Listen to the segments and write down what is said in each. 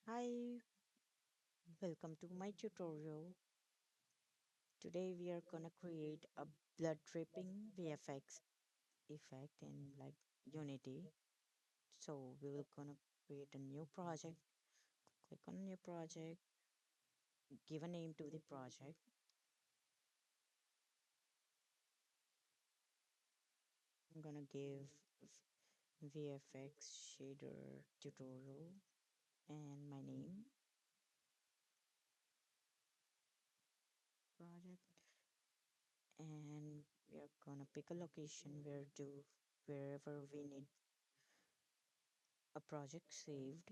Hi, welcome to my tutorial. Today we are gonna create a blood dripping VFX effect in Unity. So we will gonna create a new project. Click on new project, give a name to the project. I'm gonna give VFX shader tutorial and my name project. And we are gonna pick a location wherever we need a project saved.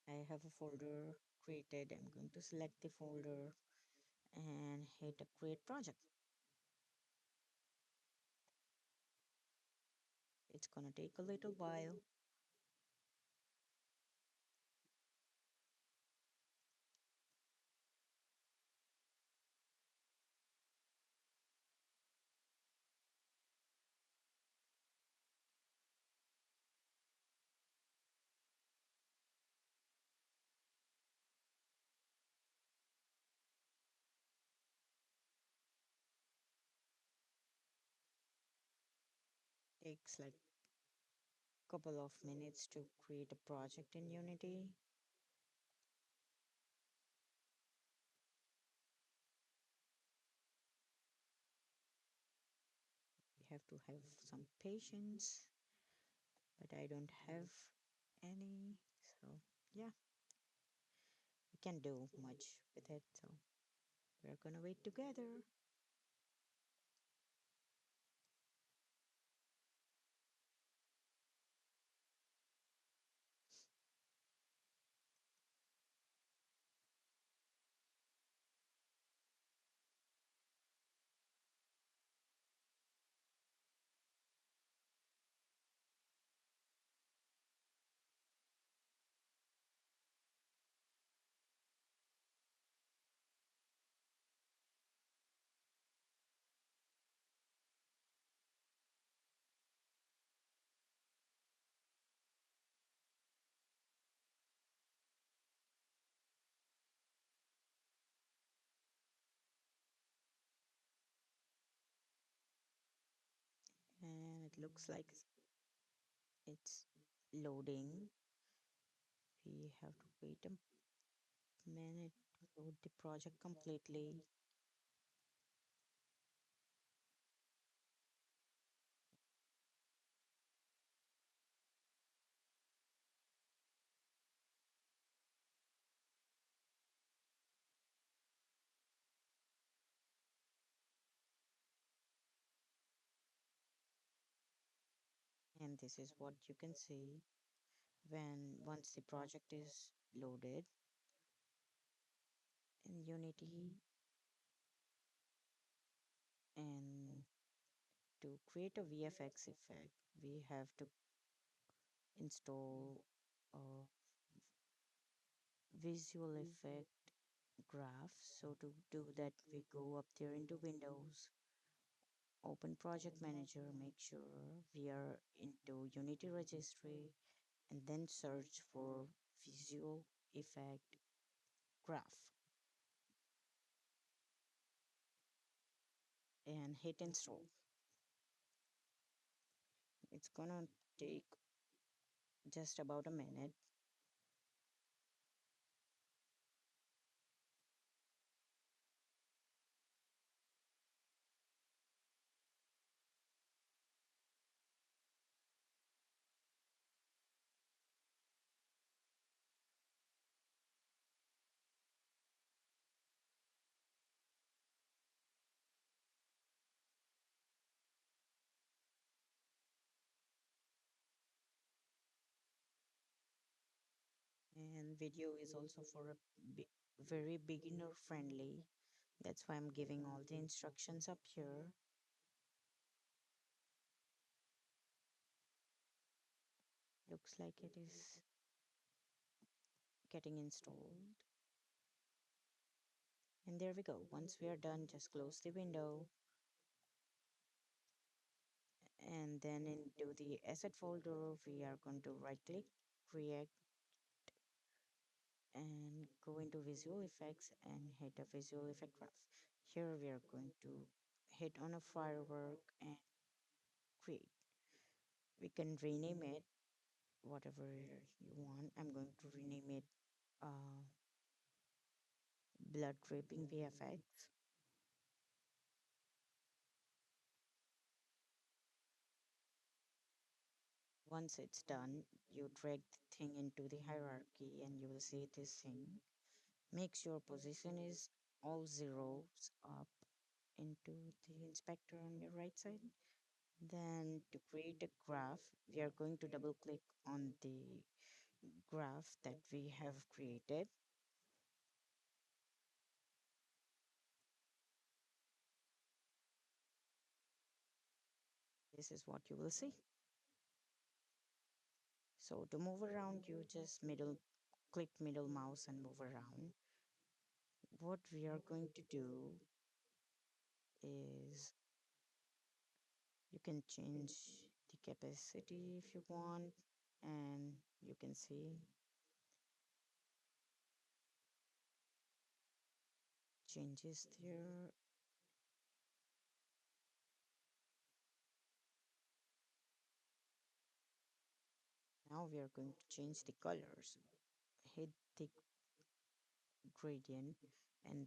I have a folder created. I'm going to select the folder and hit a create project. It's gonna take a little while. Takes like couple of minutes to create a project in Unity. You have to have some patience, but I don't have any. So yeah, we can do much with it. So we're gonna wait together. And it looks like it's loading. We have to wait a minute to load the project completely. And this is what you can see when once the project is loaded in Unity. And to create a VFX effect, we have to install a visual effect graph. So to do that, we go up there into Windows, open Project Manager, make sure we are into Unity registry, and then search for visual effect graph and hit install. It's gonna take just about a minute. And video is also for a very beginner friendly. That's why I'm giving all the instructions up here. Looks like it is getting installed. And there we go. Once we are done, just close the window. And And then into the asset folder, we are going to right click, create, and go into visual effects and hit a visual effect graph. Here we are going to hit on a firework and create. We can rename it whatever you want. I'm going to rename it uh, blood dripping VFX. Once it's done, you drag the thing into the hierarchy and you will see this thing. Make sure position is all zeros up into the inspector on your right side. Then to create a graph, we are going to double click on the graph that we have created. This is what you will see. So to move around, you just click middle mouse and move around. What we are going to do is you can change the capacity if you want, and you can see changes there. Now we are going to change the colors. Hit the gradient, and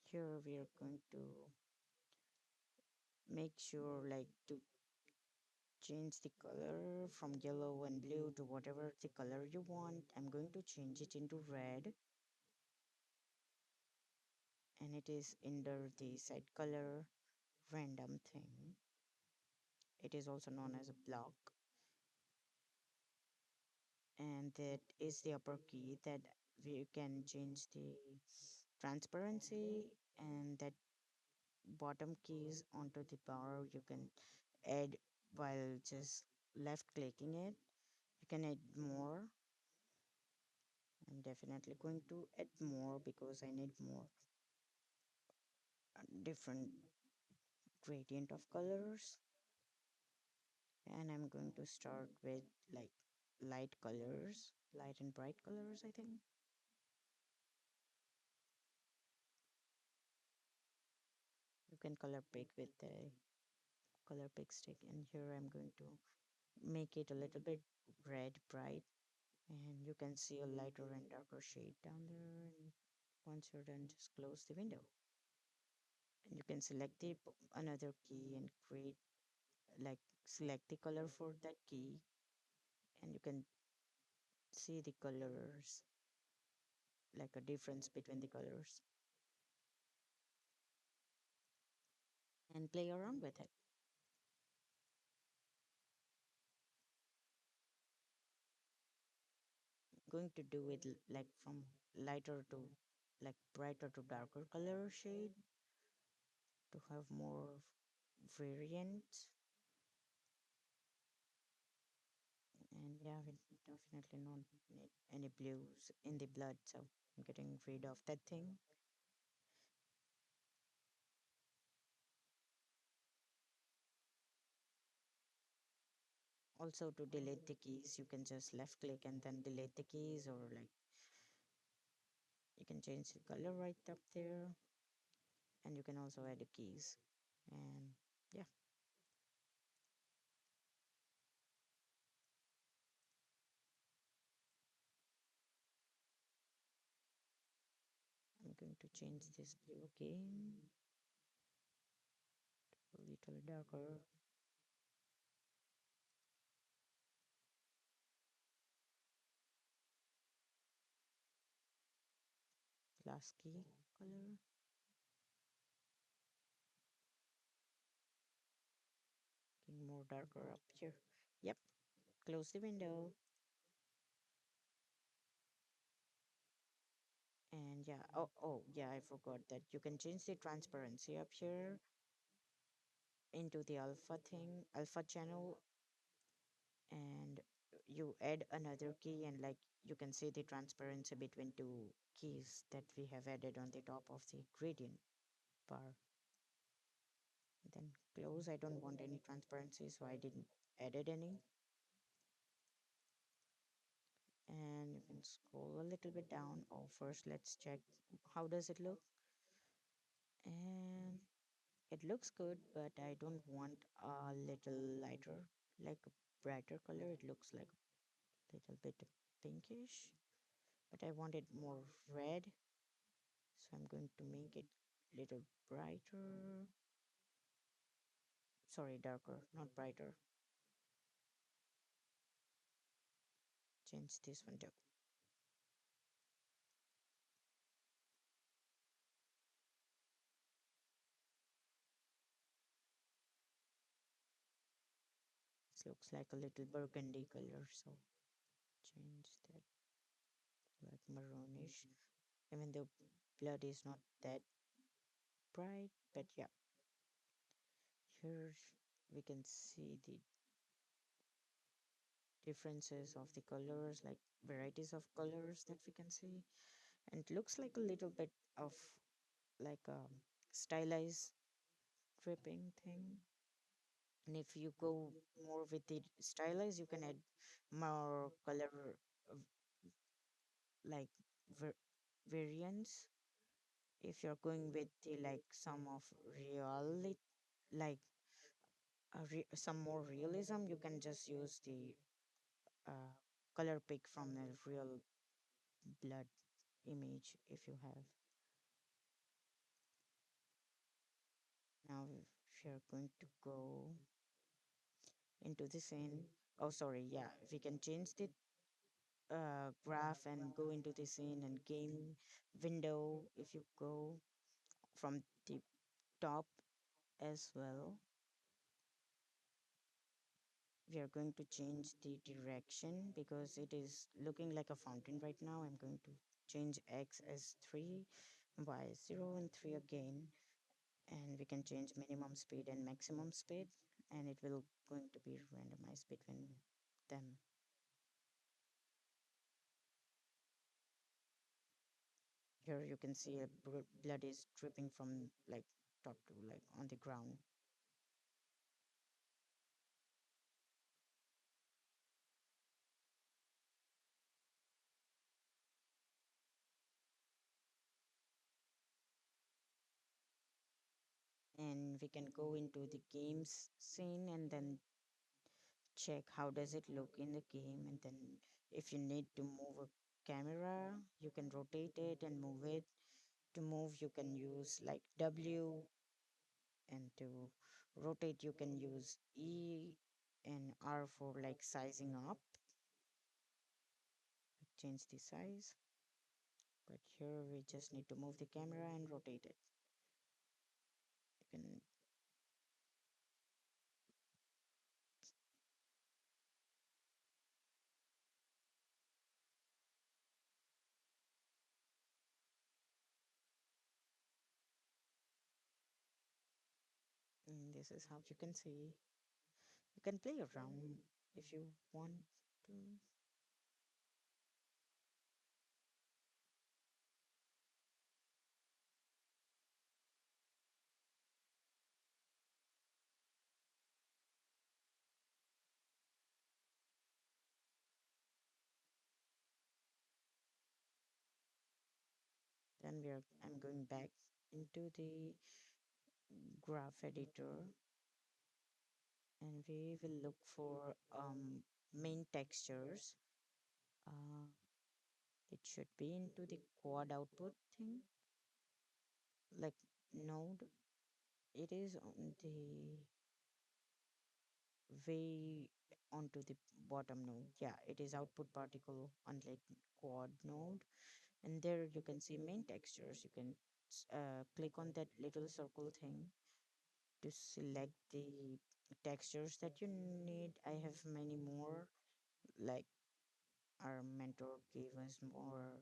here we are going to make sure like to change the color from yellow and blue to whatever the color you want. I'm going to change it into red, and it is under the set color random thing. It is also known as a block, and that is the upper key that we can change the transparency, and that bottom keys onto the bar you can add while just left clicking it. You can add more. I'm definitely going to add more because I need more different gradient of colors. And I'm going to start with like light colors, light and bright colors, I think. You can color pick with the color pick stick, and here I'm going to make it a little bit red bright, and you can see a lighter and darker shade down there. And once you're done, just close the window, and you can select the another key and create like select the color for that key, and you can see the colors, like a difference between the colors, and play around with it. Going to do it like from lighter to like brighter to darker color shade to have more variant. And yeah, we definitely not need any blues in the blood, so I'm getting rid of that thing. Also, to delete the keys, you can just left click and then delete the keys, or like you can change the color right up there, and you can also add the keys. And yeah, I'm going to change this blue again, a little darker. Glass key color, getting more darker up here. Yep, close the window. And yeah, oh, yeah, I forgot that you can change the transparency up here into the alpha channel, and you add another key, and like you can see the transparency between two keys that we have added on the top of the gradient bar. Then close. I don't want any transparency, so I didn't added any. And you can scroll a little bit down. Oh, first let's check how does it look. And it looks good, but I don't want a little lighter, like a brighter color. It looks like a little bit pinkish, but I want it more red. So I'm going to make it little brighter. Sorry, darker, not brighter. Change this one too. This looks like a little burgundy color, so change that like maroonish. Even though blood is not that bright, but yeah, here we can see the differences of the colors, like varieties of colors that we can see. And it looks like a little bit of like a stylized dripping thing. And if you go more with the stylized, you can add more color like var variants. If you're going with the like some of reality, like some more realism, you can just use the uh, color pick from a real blood image if you have. Now, if you're going to go into the scene, oh, sorry, yeah, we can change the graph and go into the scene and game window if you go from the top as well. We are going to change the direction because it is looking like a fountain right now. I'm going to change X as 3, Y 0 and 3 again. And we can change minimum speed and maximum speed, and it will going to be randomized between them. Here you can see a blood is dripping from like top to like on the ground. And we can go into the games scene and then check how does it look in the game. And then if you need to move a camera, you can rotate it and move it. To move, you can use like W, and to rotate, you can use E and R for like sizing up. Change the size, but here we just need to move the camera and rotate it. You can, and this is how you can see. You can play around if you want to. Then I'm going back into the graph editor, and we will look for main textures. Uh, it should be into the quad output thing, like node. It is on the way onto the bottom node. Yeah, it is output particle on like quad node. And there you can see main textures. You can click on that little circle thing to select the textures that you need. I have many more, like our mentor gave us more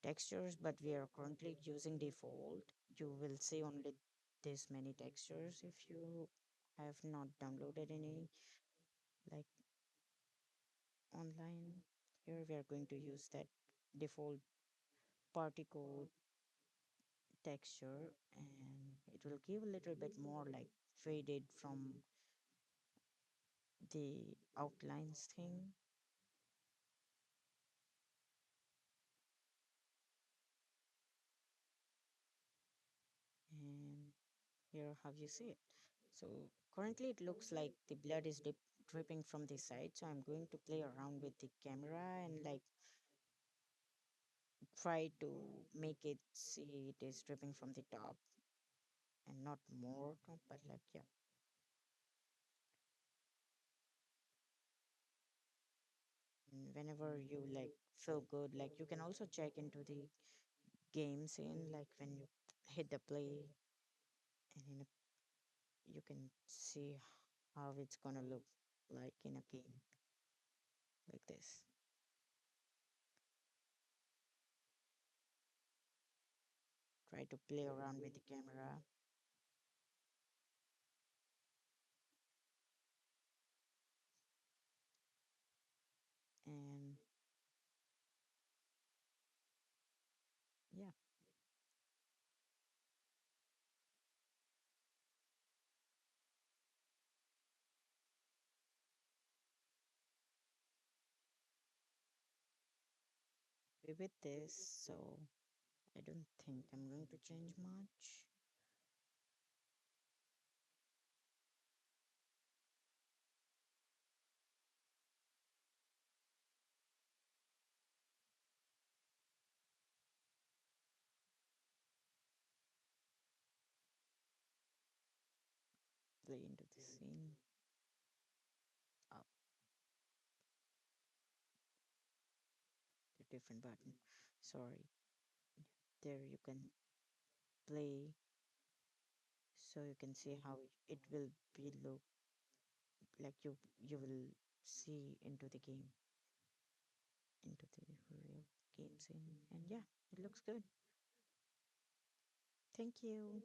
textures, but we are currently using default. You will see only this many textures if you have not downloaded any like online. Here we are going to use that default particle texture, and it will give a little bit more like faded from the outlines thing. And here how you see it. So currently it looks like the blood is dripping from the side. So I'm going to play around with the camera and like try to make it see it is dripping from the top and not more top, but like yeah. And whenever you like feel good, like you can also check into the game scene, like when you hit the play and you can see how it's gonna look like in a game like this. Try to play around with the camera and yeah, be with this. So I don't think I'm going to change much. Play into the scene. Oh, the different button. Sorry. There you can play so you can see how it will be look like you will see into the game, into the real game scene. And yeah, it looks good. Thank you.